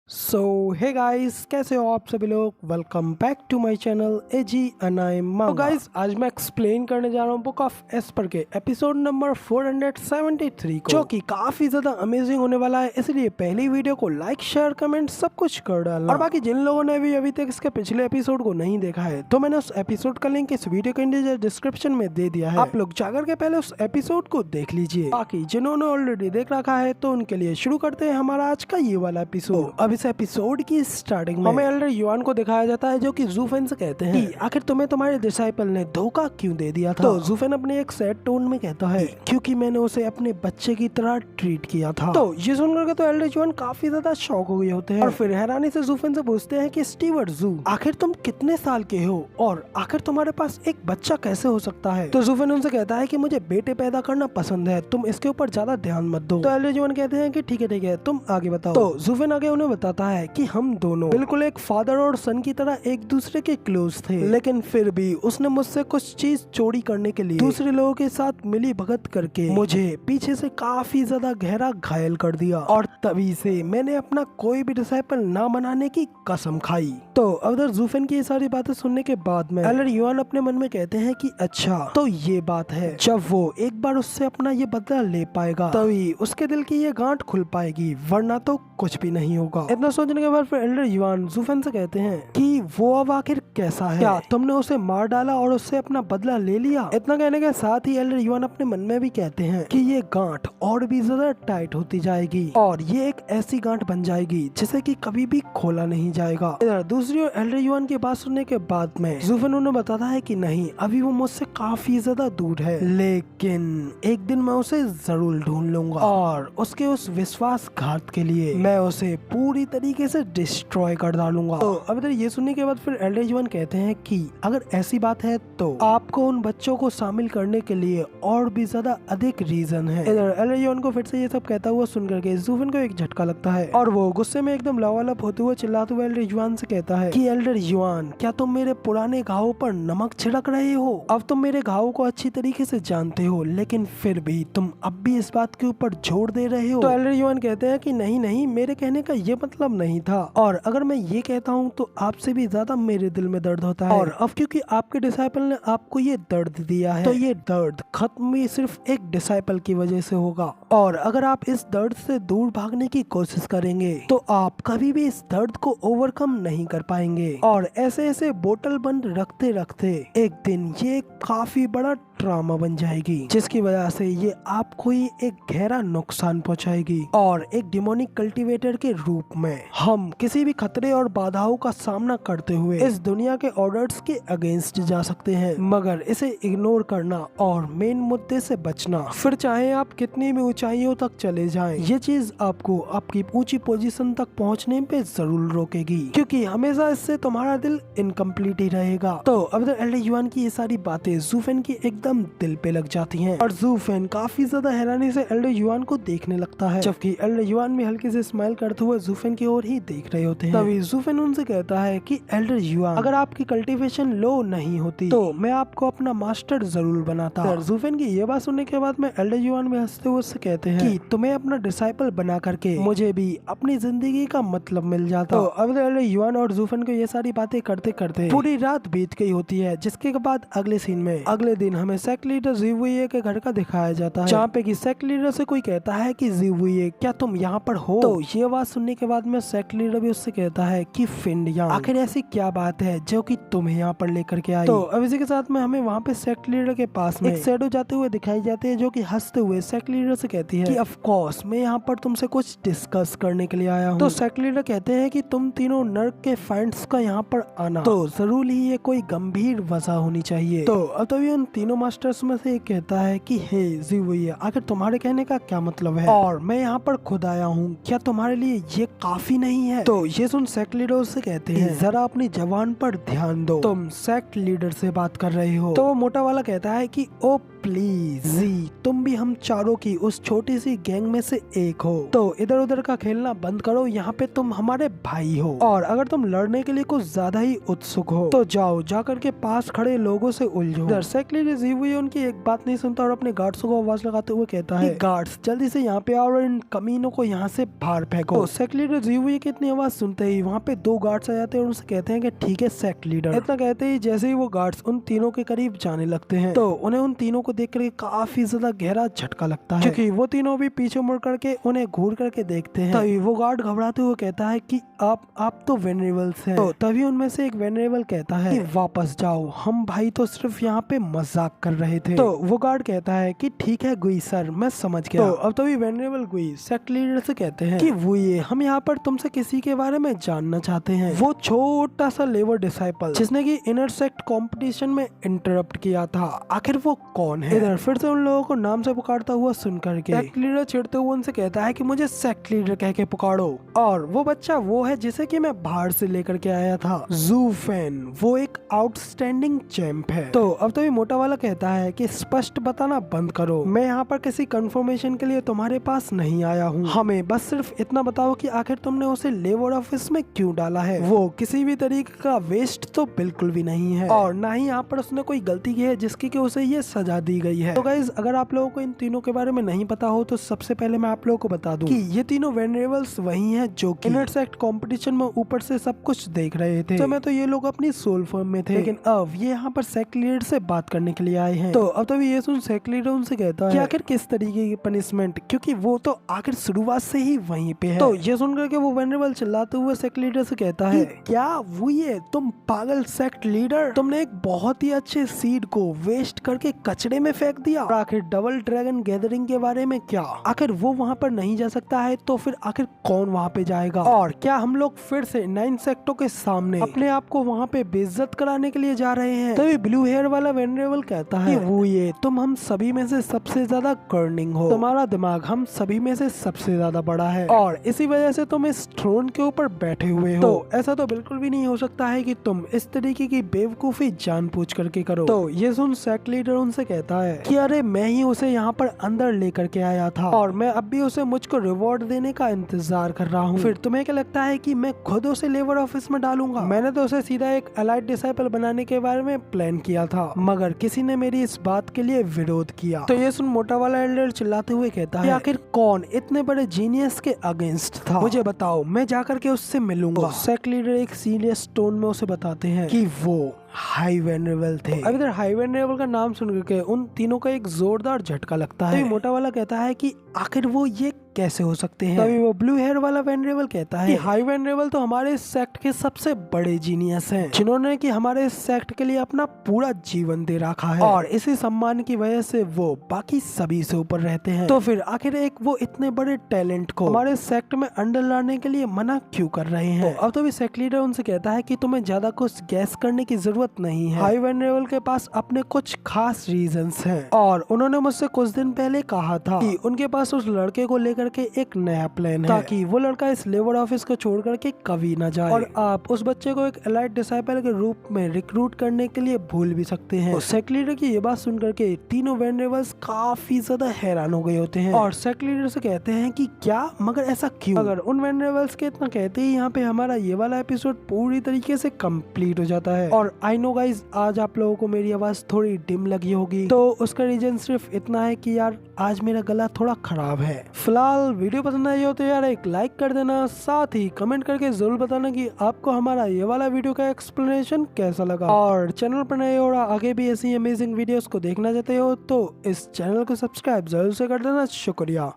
सो hey guys, कैसे हो आप सभी लोग। Welcome back to my channel एजी अनाई मांगा। तो गाइस, आज मैं एक्सप्लेन करने जा रहा हूँ बुक ऑफ एस्पर के एपिसोड नंबर 473 को, जो कि काफी ज्यादा अमेजिंग होने वाला है। इसलिए पहली वीडियो को लाइक शेयर कमेंट सब कुछ कर डालना। और बाकी जिन लोगों ने भी अभी तक इसके पिछले एपिसोड को नहीं देखा है तो मैंने उस एपिसोड का लिंक इस वीडियो के नीचे डिस्क्रिप्शन में दे दिया है, आप लोग जाकर के पहले उस एपिसोड को देख लीजिए। बाकी जिन्होंने ऑलरेडी देख रखा है तो उनके लिए शुरू करते हैं हमारा आज का ये वाला एपिसोड। अब इस एपिसोड की स्टार्टिंग में हमें एल्डर युआन को दिखाया जाता है, जो कि ज़ूफेन से कहते हैं कि आखिर तुम्हें तुम्हारे डिसाइपल ने धोखा क्यों दे दिया था। तो ज़ूफेन अपने एक सैड टोन में कहता है क्योंकि मैंने उसे अपने बच्चे की तरह ट्रीट किया था। तो ये सुनकर के तो एल्डर युआन काफी ज्यादा शॉक हो गए होते हैं और फिर हैरानी से ज़ूफेन से पूछते हैं कि स्टीवर्ट ज़ू, आखिर तुम कितने साल के हो और आखिर तुम्हारे पास एक बच्चा कैसे हो सकता है। तो ज़ूफेन उनसे कहता है कि मुझे बेटे पैदा करना पसंद है, तुम इसके ऊपर ज्यादा ध्यान मत दो। तो एल्डर युआन कहते हैं कि ठीक है तुम आगे बताओ। तो ज़ूफेन आगे उन्हें बताता है कि हम दोनों बिल्कुल एक फादर और सन की तरह एक दूसरे के क्लोज थे, लेकिन फिर भी उसने मुझसे कुछ चीज चोरी करने के लिए दूसरे लोगों के साथ मिली भगत करके मुझे पीछे से काफी ज्यादा गहरा घायल कर दिया और तभी से मैंने अपना कोई भी डिसाइपल ना बनाने की कसम खाई। तो अगर ज़ूफेन की ये सारी बातें सुनने के बाद में एल्डर युआन अपने मन में कहते हैं कि अच्छा तो ये बात है, जब वो एक बार उससे अपना ये बदला ले पाएगा तभी उसके दिल की ये गांठ खुल पाएगी, वरना तो कुछ भी नहीं होगा। इतना सोचने के बाद फिर एल्डर युआन ज़ूफेन से कहते हैं कि वो अब आखिर कैसा है, क्या तुमने उसे मार डाला और उससे अपना बदला ले लिया। इतना कहने के साथ ही एल्डर युआन अपने मन में भी कहते हैं कि ये गांठ और भी ज्यादा टाइट होती जाएगी और ये एक ऐसी गांठ बन जाएगी जिसे कि कभी भी खोला नहीं जाएगा। इधर दूसरी ओर एल्डर युआन की बात सुनने के बाद में ज़ूफेन उन्हें बताता है कि नहीं, अभी वो मुझसे काफी ज्यादा दूर है, लेकिन एक दिन मैं उसे जरूर ढूंढ लूंगा और उसके उस विश्वासघात के लिए मैं उसे पूरी तरीके से डिस्ट्रॉय कर डालूंगा। तो अब इधर ये सुनने के बाद फिर एल्डर युआन कहते हैं कि अगर ऐसी बात है तो आपको उन बच्चों को शामिल करने के लिए और भी ज्यादा अधिक रीजन है। इधर एल्डर युआन को फिर से ये सब कहता हुआ सुन करके ज़ूफेन को एक झटका लगता है और वो गुस्से में एकदम लवालब होते हुए चिल्लाते हुए एल्डर युआन से कहता है कि एल्डर युआन, क्या तुम मेरे पुराने घावों पर नमक छिड़क रहे हो। अब तुम मेरे घावों को अच्छी तरीके से जानते हो, लेकिन फिर भी तुम अब भी इस बात के ऊपर जोर दे रहे हो। तो एल्डर युआन कहते हैं कि नहीं, मेरे कहने का ये मतलब नहीं था, और अगर मैं ये कहता हूँ तो आपसे भी ज्यादा मेरे दिल में दर्द होता है, और अब क्योंकि आपके डिसाइपल ने आपको ये दर्द दिया है तो ये दर्द खत्म भी सिर्फ एक डिसाइपल की वजह से होगा, और अगर आप इस दर्द से दूर भागने की कोशिश करेंगे तो आप कभी भी इस दर्द को ओवरकम नहीं कर पाएंगे, और ऐसे ऐसे बोतल बंद रखते रखते एक दिन ये काफी बड़ा ट्रॉमा बन जाएगी, जिसकी वजह से ये आपको ही एक गहरा नुकसान पहुंचाएगी, और एक डिमोनिक कल्टीवेटर के रूप में हम किसी भी खतरे और बाधाओं का सामना करते हुए इस दुनिया के ऑर्डर्स के अगेंस्ट जा सकते हैं, मगर इसे इग्नोर करना और मेन मुद्दे से बचना, फिर चाहे आप कितनी भी ऊंचाइयों तक चले जाएं, ये चीज आपको आपकी ऊंची पोजीशन तक पहुंचने पे जरूर रोकेगी, क्योंकि हमेशा इससे तुम्हारा दिल इनकम्प्लीट ही रहेगा। तो अब एल्डर युआन की ये सारी बातें ज़ूफेन की एकदम दिल पे लग जाती हैं और ज़ूफेन काफी ज्यादा हैरानी से एल्डर युआन को देखने लगता है, जबकि एल्डर युआन भी हल्के से स्माइल करते हुए ज़ूफेन की ओर ही देख रहे होते हैं। तभी ज़ूफेन उनसे कहता है कि एल्डर युआन, अगर आपकी कल्टीवेशन लो नहीं होती तो मैं आपको अपना मास्टर जरूर बनाता। ज़ूफेन की ये बात सुनने के बाद में एल्डर युआन में हंसते हुए उससे कहते हैं कि तुम्हें अपना डिसाइपल बना करके मुझे भी अपनी जिंदगी का मतलब मिल जाता। तो अब एल्डर युआन और ज़ूफेन को ये सारी बातें करते करते पूरी रात बीत गई होती है, जिसके बाद अगले सीन में अगले दिन हमें सेक्ट लीडर ज़िवुये के घर का दिखाया जाता है, जहाँ पे कि सेक्ट लीडर से कोई कहता है कि ज़िवुये, क्या तुम यहाँ पर हो। तो ये बात सुनने के बाद में सेक्ट लीडर भी उससे कहता है कि फिंड यांग, आखिर ऐसी क्या बात है जो कि तुम्हें यहाँ पर लेकर के आई। तो अब इसी के साथ में हमें वहाँ पे सेक्ट लीडर के पास में एक शैडो जाते हुए दिखाई जाती है, जो कि हंसते हुए सेक्ट लीडर से कहती है कि ऑफ कोर्स मैं यहाँ पर तुमसे कुछ डिस्कस करने के लिए आया हूँ। तो सेक्ट लीडर कहते हैं कि तुम तीनों नर्क के फाइंड्स का यहाँ पर आना तो जरूर ही ये कोई गंभीर वजह होनी चाहिए। तो अब तभी उन तीनों मास्टर्स में से एक कहता है कि हे ज़िवुये, आखिर तुम्हारे कहने का क्या मतलब है, और मैं यहाँ पर खुद आया हूँ, क्या तुम्हारे लिए ये काफी नहीं है। तो ये सुन सेक्ट लीडर से कहते हैं जरा अपनी जबान पर ध्यान दो, तुम सेक्ट लीडर से बात कर रहे हो। तो वो मोटा वाला कहता है कि ओ प्लीज जी तुम भी हम चारों की उस छोटी सी गैंग में से एक हो, तो इधर उधर का खेलना बंद करो, यहाँ पे तुम हमारे भाई हो और अगर तुम लड़ने के लिए कुछ ज्यादा ही उत्सुक हो तो जाओ जाकर के पास खड़े लोगों से उलझो। सेक लीडर ज़िवुये उनकी एक बात नहीं सुनता और अपने गार्ड्स को आवाज लगाते हुए कहता है गार्ड्स जल्दी से यहाँ पे आओ और इन कमीनों को यहाँ से बाहर फेंको। तो सेक लीडर ज़िवुये की इतनी आवाज सुनते ही वहाँ पे दो गार्ड्स आ जाते हैं और उनसे कहते हैं कि ठीक है सेक लीडर। इतना कहते ही जैसे ही वो गार्ड्स उन तीनों के करीब जाने लगते हैं तो उन्हें उन तीनों को देख करके काफी ज्यादा गहरा झटका लगता है, क्योंकि वो तीनों भी पीछे मुड़ करके उन्हें घूर करके देखते हैं। तभी वो गार्ड घबराते हुए कहता है कि आप तो वेनरेबल्स हैं। तो तभी उनमें से एक वेनरेबल कहता है कि वापस जाओ, हम भाई तो सिर्फ यहाँ पे मजाक कर रहे थे। तो वो गार्ड कहता है कि ठीक है गुई सर, मैं समझ गया। तो अब तभी वेनरेबल गुई सेक्ट लीडर से कहते हैं कि वो ये हम यहाँ पर तुमसे किसी के बारे में जानना चाहते हैं, वो छोटा सा लेबर डिसाइपल जिसने की इनर सेक्ट कॉम्पिटिशन में इंटरप्ट किया था, आखिर वो कौन है? इधर फिर से उन लोगों को नाम से पुकारता हुआ सुन करके सेक्ट लीडर चिढ़ते हुए उनसे कहता है कि मुझे सेक्ट लीडर कह के पुकारो, और वो बच्चा वो है जिसे कि मैं बाहर से लेकर के आया था, जू फैन, वो एक आउटस्टैंडिंग चैंप है। तो अब तो ये मोटा वाला कहता है कि स्पष्ट बताना बंद करो, मैं यहाँ पर किसी कंफर्मेशन के लिए तुम्हारे पास नहीं आया हूँ, हमें बस सिर्फ इतना बताओ कि आखिर तुमने उसे लेबर ऑफिस में क्यों डाला है? वो किसी भी तरीके का वेस्ट तो बिल्कुल भी नहीं है और ना ही यहाँ पर उसने कोई गलती की है जिसकी कि उसे ये सजा दी गई है। तो गाइस अगर आप लोगों को इन तीनों के बारे में नहीं पता हो तो सबसे पहले मैं आप लोगों को बता दूं कि ये तीनों वेनरेबल्स वही हैं जो कि इनर सेक्ट कंपटीशन में ऊपर से सब कुछ देख रहे थे। तो ये लोग अपनी सोल फॉर्म में थे, लेकिन अब ये यहाँ पर सेक्ट लीडर से बात करने के लिए आए हैं। तो अब ये सुन सेक्ट लीडर उनसे कहता है कि आखिर किस तरीके की पनिशमेंट, क्योंकि वो तो आखिर शुरुआत से ही वहीं पे है। तो ये सुनकर के वो वेनरेबल चिल्लाते हुए सेक्ट लीडर से कहता है क्या वो ये तुम पागल सेक्ट लीडर, तुमने एक बहुत ही अच्छे सीड को वेस्ट करके कचड़े में फेंक दिया, और आखिर डबल ड्रैगन गैदरिंग के बारे में क्या, आखिर वो वहाँ पर नहीं जा सकता है तो फिर आखिर कौन वहाँ पे जाएगा? और क्या हम लोग फिर से 9 सेक्टों के सामने अपने आप को वहाँ पे बेइज्जत कराने के लिए जा रहे हैं? तभी ब्लू हेयर वाला वेनरेबल कहता है कि वो ये तुम हम सभी में से सबसे ज्यादा कर्निंग हो, तुम्हारा दिमाग हम सभी में से सबसे ज्यादा बड़ा है और इसी वजह से तुम इस थ्रोन के ऊपर बैठे हुए हो। तो ऐसा तो बिल्कुल भी नहीं हो सकता है कि तुम इस तरीके की बेवकूफी जानबूझ करके करो। तो ये सुन सेक्ट लीडर उनसे कहता है कि अरे मैं ही उसे यहाँ पर अंदर लेकर के आया था और मैं अब भी उसे मुझको रिवॉर्ड देने का इंतजार कर रहा हूँ, फिर तुम्हें क्या लगता है कि मैं खुद उसे लेबर ऑफिस में डालूंगा? मैंने तो उसे सीधा एक एलाइट डिसाइपल बनाने के बारे में प्लान किया था, मगर किसी ने मेरी इस बात के लिए विरोध किया। तो ये सुन मोटा वाला एल्डर चिल्लाते हुए कहता है आखिर कौन इतने बड़े जीनियस के अगेंस्ट था, मुझे बताओ, मैं जाकर के उससे मिलूंगा। सेक्ट लीडर एक सीरियस टोन में उसे बताते हैं कि वो हाई वेनरेबल थे। अब इधर हाई वेनरेबल का नाम सुन करके उन तीनों का एक जोरदार झटका लगता है। मोटा वाला कहता है कि आखिर वो ये कैसे हो सकते हैं? तभी वो ब्लू हेयर वाला वेनरेबल कहता है कि हाई वेनरेबल तो हमारे सेक्ट के सबसे बड़े जीनियस हैं, जिन्होंने कि हमारे सेक्ट के लिए अपना पूरा जीवन दे रखा है और इसी सम्मान की वजह से वो बाकी सभी से ऊपर रहते हैं। तो फिर आखिर एक वो इतने बड़े टैलेंट को हमारे सेक्ट में अंडर लाने के लिए मना क्यों कर रहे हैं? अब तो भी सेक्ट लीडर उनसे कहता है कि तुम्हें ज्यादा कुछ गैस करने की जरूरत नहीं है, हाई वेनरेबल के पास अपने कुछ खास रीजंस हैं और उन्होंने मुझसे कुछ दिन पहले कहा था कि उनके पास उस लड़के को लेकर के एक नया प्लान है ताकि वो लड़का इस लेबर ऑफिस को छोड़ करके कभी ना जाए और आप उस बच्चे को एक एलाइट डिसाइपल के रूप में रिक्रूट करने के लिए भूल भी सकते हैं। सेक्ट लीडर की ये बात सुन करके तीनों वेनरेबल्स काफी ज्यादा हैरान हो गए होते हैं और सेक्ट लीडर से कहते हैं कि क्या, मगर ऐसा क्यों? अगर उन वेनरेबल्स के इतना कहते ही यहाँ पे हमारा ये वाला एपिसोड पूरी तरीके से कंप्लीट हो जाता है। और आई नो गाइज आज आप लोगों को मेरी आवाज थोड़ी डिम लगी होगी, तो उसका रीजन सिर्फ इतना है कि यार आज मेरा गला थोड़ा खराब है। फिलहाल वीडियो पसंद आई हो तो यार एक लाइक कर देना, साथ ही कमेंट करके जरूर बताना कि आपको हमारा ये वाला वीडियो का एक्सप्लेनेशन कैसा लगा। और चैनल पर नए हो आगे भी ऐसी अमेजिंग वीडियोस को देखना चाहते हो तो इस चैनल को सब्सक्राइब जरूर से कर देना। शुक्रिया।